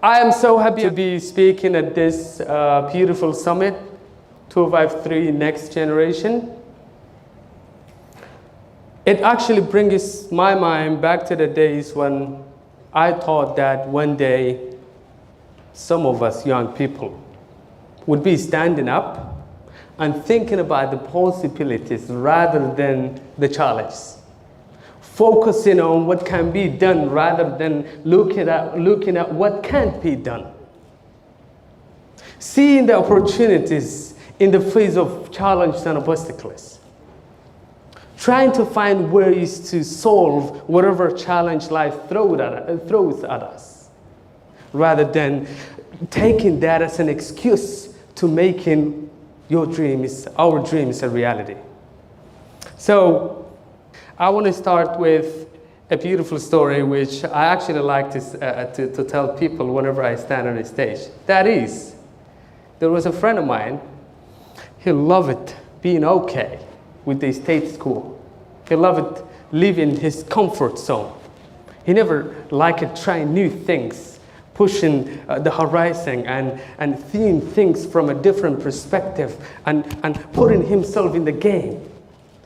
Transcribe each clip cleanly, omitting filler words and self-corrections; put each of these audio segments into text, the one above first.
I am so happy to be speaking at this beautiful summit, 253 Next Generation. It actually brings my mind back to the days when I thought that one day some of us young people would be standing up and thinking about the possibilities rather than the challenges. Focusing on what can be done rather than looking at what can't be done. Seeing the opportunities in the face of challenges and obstacles. Trying to find ways to solve whatever challenge life throws at us, rather than taking that as an excuse to making our dreams a reality. So I want to start with a beautiful story which I actually like to tell people whenever I stand on a stage. That is, there was a friend of mine, he loved being okay with the state school. He loved living his comfort zone. He never liked trying new things, pushing the horizon and seeing things from a different perspective and putting himself in the game.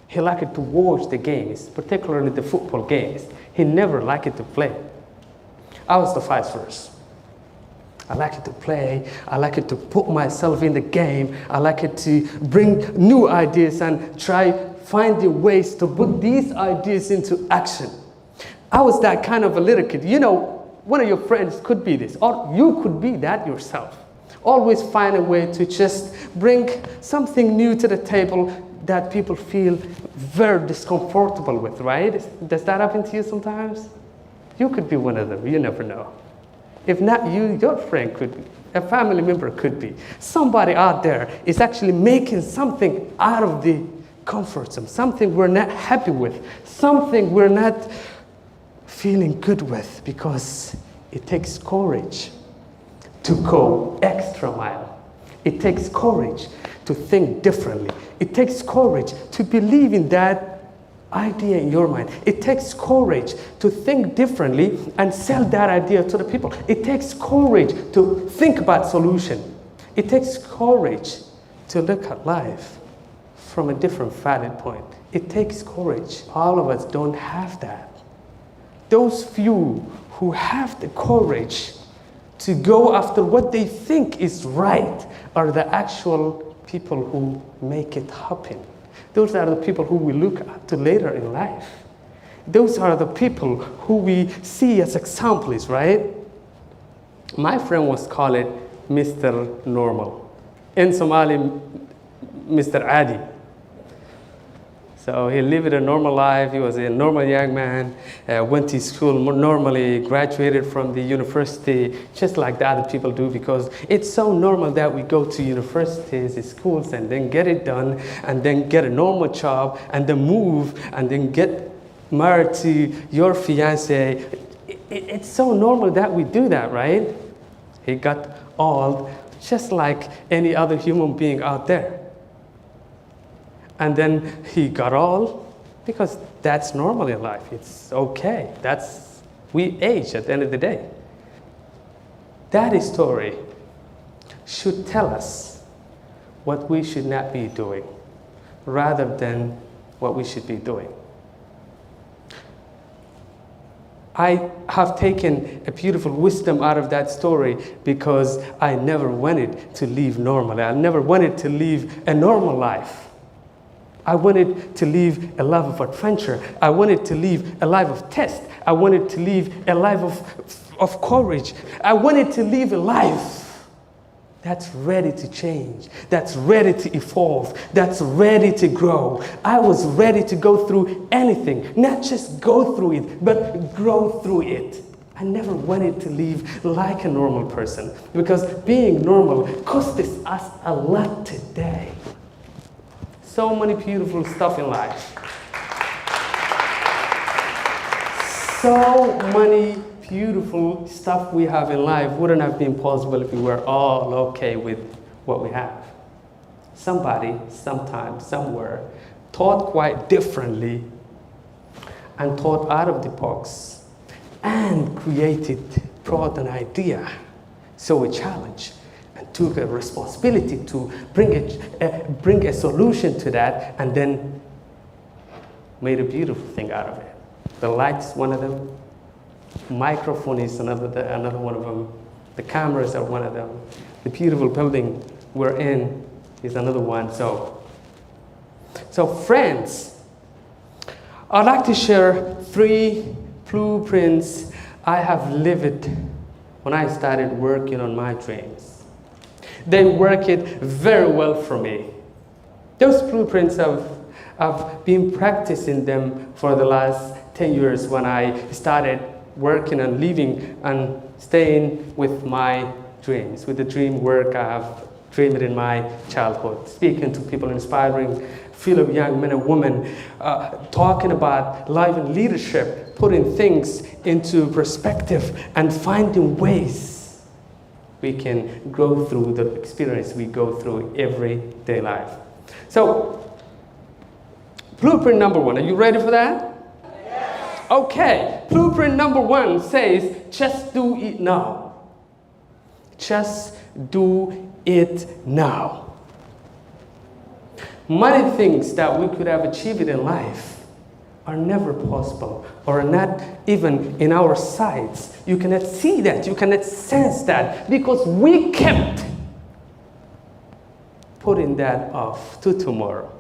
He liked to watch the games, particularly the football games. He never liked to play. I was the vice versa. I liked to play. I liked to put myself in the game. I liked to bring new ideas and try finding ways to put these ideas into action. I was that kind of a little kid. You know, one of your friends could be this, or you could be that yourself. Always find a way to just bring something new to the table that people feel very discomfortable with, right? Does that happen to you sometimes? You could be one of them, you never know. If not you, your friend could be, a family member could be. Somebody out there is actually making something out of the comfort zone, something we're not happy with, something we're not feeling good with, because it takes courage to go extra mile. It takes courage to think differently. It takes courage to believe in that idea in your mind. It takes courage to think differently and sell that idea to the people. It takes courage to think about solution. It takes courage to look at life from a different vantage point. It takes courage. All of us don't have that. Those few who have the courage to go after what they think is right are the actual people who make it happen. Those are the people who we look up to later in life. Those are the people who we see as examples, right? My friend was called Mr. Normal. In Somali, Mr. Adi. So he lived a normal life. He was a normal young man, went to school normally, graduated from the university, just like the other people do, because it's so normal that we go to universities, schools, and then get it done, and then get a normal job, and then move, and then get married to your fiance. It's so normal that we do that, right? He got old, just like any other human being out there. And then he got old, because that's normal in life. It's okay. We age at the end of the day. That story should tell us what we should not be doing, rather than what we should be doing. I have taken a beautiful wisdom out of that story, because I never wanted to live normally. I never wanted to live a normal life. I wanted to live a life of adventure. I wanted to live a life of test. I wanted to live a life of courage. I wanted to live a life that's ready to change, that's ready to evolve, that's ready to grow. I was ready to go through anything, not just go through it, but grow through it. I never wanted to live like a normal person, because being normal costs us a lot today. So many beautiful stuff in life. So many beautiful stuff we have in life wouldn't have been possible if we were all okay with what we have. Somebody, sometime, somewhere, thought quite differently and thought out of the box and brought an idea So we challenged and took a responsibility to bring a solution to that, and then made a beautiful thing out of it. The lights, one of them. Microphone is another one of them. The cameras are one of them. The beautiful building we're in is another one. So friends, I'd like to share 3 blueprints I have lived when I started working on my dreams. They worked very well for me. Those blueprints I've been practicing them for the last 10 years when I started working and living and staying with my dreams, with the dream work I have dreamed in my childhood, speaking to people, inspiring fellow young men and women, talking about life and leadership, putting things into perspective and finding ways we can grow through the experience we go through everyday life. So, blueprint number 1, are you ready for that? Okay, blueprint number 1 says, just do it now. Just do it now. Many things that we could have achieved in life are never possible, or not even in our sights. You cannot see that, you cannot sense that, because we kept putting that off to tomorrow.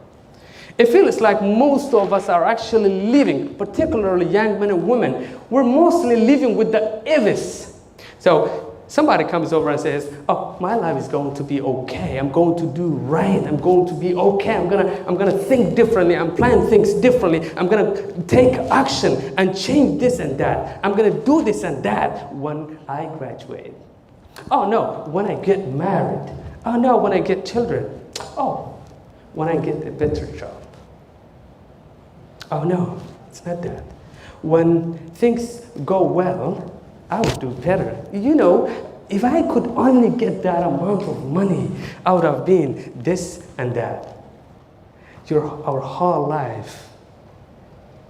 It feels like most of us are actually living, particularly young men and women, we're mostly living with the ifs. So somebody comes over and says, oh, my life is going to be okay. I'm going to do right. I'm going to be okay. I'm gonna think differently. I'm planning things differently. I'm gonna take action and change this and that. I'm gonna do this and that when I graduate. Oh no, when I get married. Oh no, when I get children. Oh, when I get a better job. Oh no, it's not that. When things go well, I will do better. You know, if I could only get that amount of money, I would have been this and that. Our whole life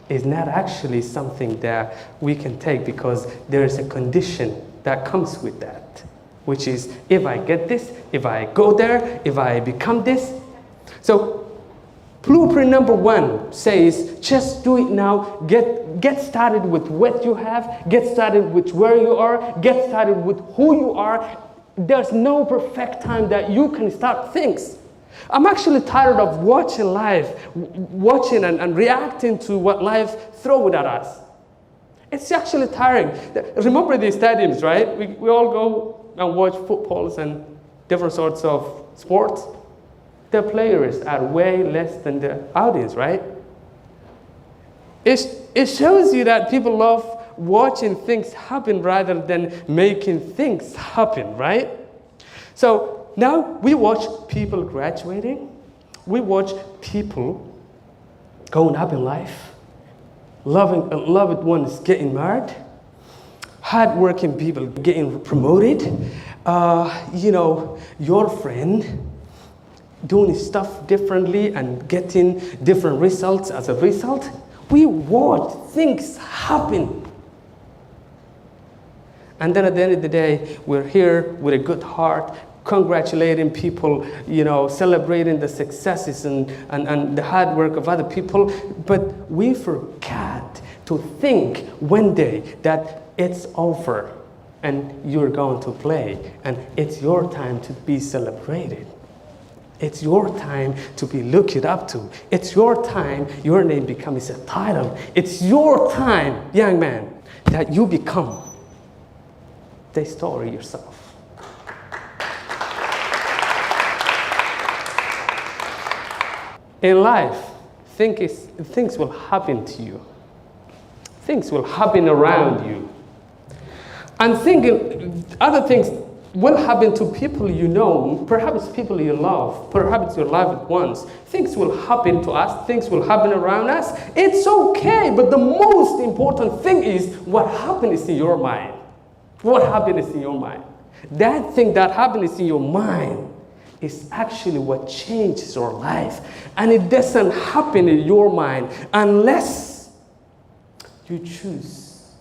is not actually something that we can take, because there is a condition that comes with that, which is if I get this, if I go there, if I become this. So blueprint number 1 says, just do it now. Get started with what you have. Get started with where you are. Get started with who you are. There's no perfect time that you can start things. I'm actually tired of watching life, watching and reacting to what life throws at us. It's actually tiring. Remember the stadiums, right? We all go and watch footballs and different sorts of sports. The players are way less than the audience, right? It shows you that people love watching things happen rather than making things happen, right? So now we watch people graduating. We watch people going up in life. Loved ones getting married. Hard-working people getting promoted. Your friend doing stuff differently and getting different results as a result. We watch things happen. And then at the end of the day, we're here with a good heart, congratulating people, celebrating the successes and the hard work of other people. But we forgot to think one day that it's over and you're going to play and it's your time to be celebrated. It's your time to be looked up to. It's your time, your name becomes a title. It's your time, young man, that you become the story yourself. In life, things will happen to you. Things will happen around you. And thinking other things will happen to people you know, perhaps people you love, perhaps your loved ones. Things will happen to us, things will happen around us. It's okay, but the most important thing is what happens in your mind. What happens in your mind? That thing that happens in your mind is actually what changes your life. And it doesn't happen in your mind unless you choose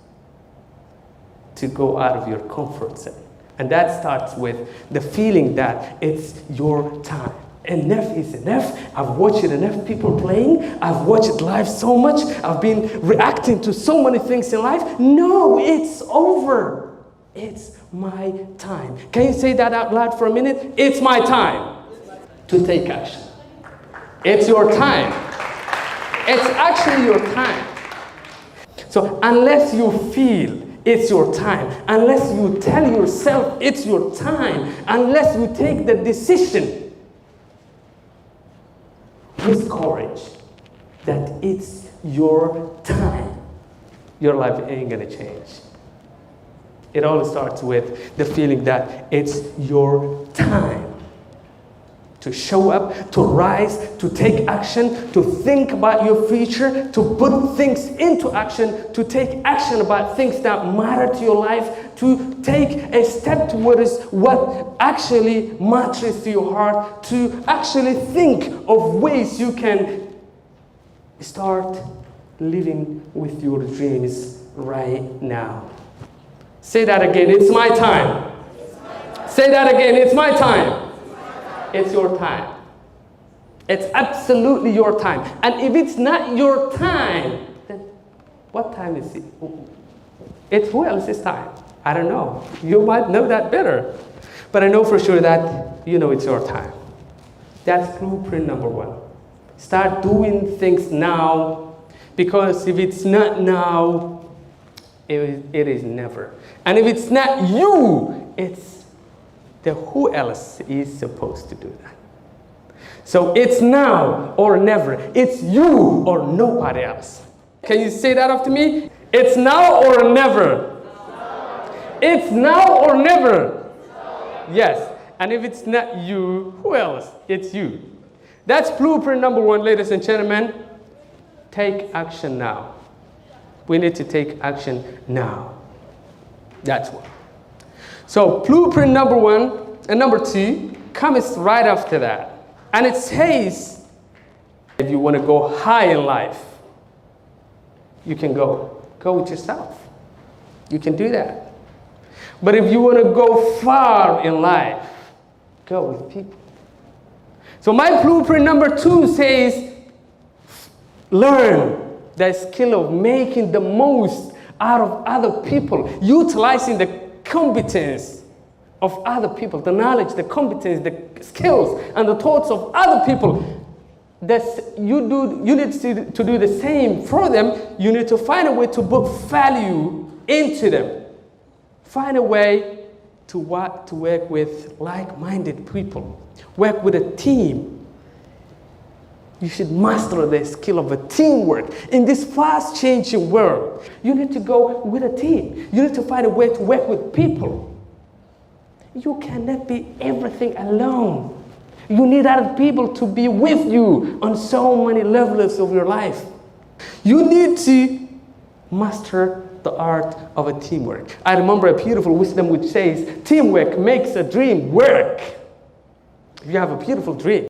to go out of your comfort zone, And that starts with the feeling that it's your time. Enough is enough. I've watched enough people playing. I've watched life so much. I've been reacting to so many things in life. No, it's over. It's my time. Can you say that out loud for a minute? It's my time to take action. It's your time. It's actually your time. So unless you feel it's your time, unless you tell yourself it's your time, unless you take the decision with courage that it's your time, your life ain't gonna change. It all starts with the feeling that it's your time to show up, to rise, to take action, to think about your future, to put things into action, to take action about things that matter to your life, to take a step towards what actually matters to your heart, to actually think of ways you can start living with your dreams right now. Say that again, it's my time. Say that again, it's my time. It's your time. It's absolutely your time. And if it's not your time, then what time is it? It's who else's time? I don't know. You might know that better. But I know for sure that you know it's your time. That's blueprint number one. Start doing things now, because if it's not now, it is never. And if it's not you, it's the who else is supposed to do that. So it's now or never. It's you or nobody else. Can you say that after me? It's now or never. It's now or never. Yes. And if it's not you, who else? It's you. That's blueprint number one, ladies and gentlemen. Take action now. We need to take action now. That's one. So blueprint number one and number two comes right after that. And it says, if you want to go high in life, you can go with yourself. You can do that. But if you want to go far in life, go with people. So my blueprint number two says, learn the skill of making the most out of other people, utilizing the competence of other people, the knowledge, the competence, the skills, and the thoughts of other people. You need to do the same for them. You need to find a way to put value into them. Find a way to work with like-minded people. Work with a team. You should master the skill of a teamwork. In this fast-changing world, you need to go with a team. You need to find a way to work with people. You cannot be everything alone. You need other people to be with you on so many levels of your life. You need to master the art of a teamwork. I remember a beautiful wisdom which says, teamwork makes a dream work. If you have a beautiful dream,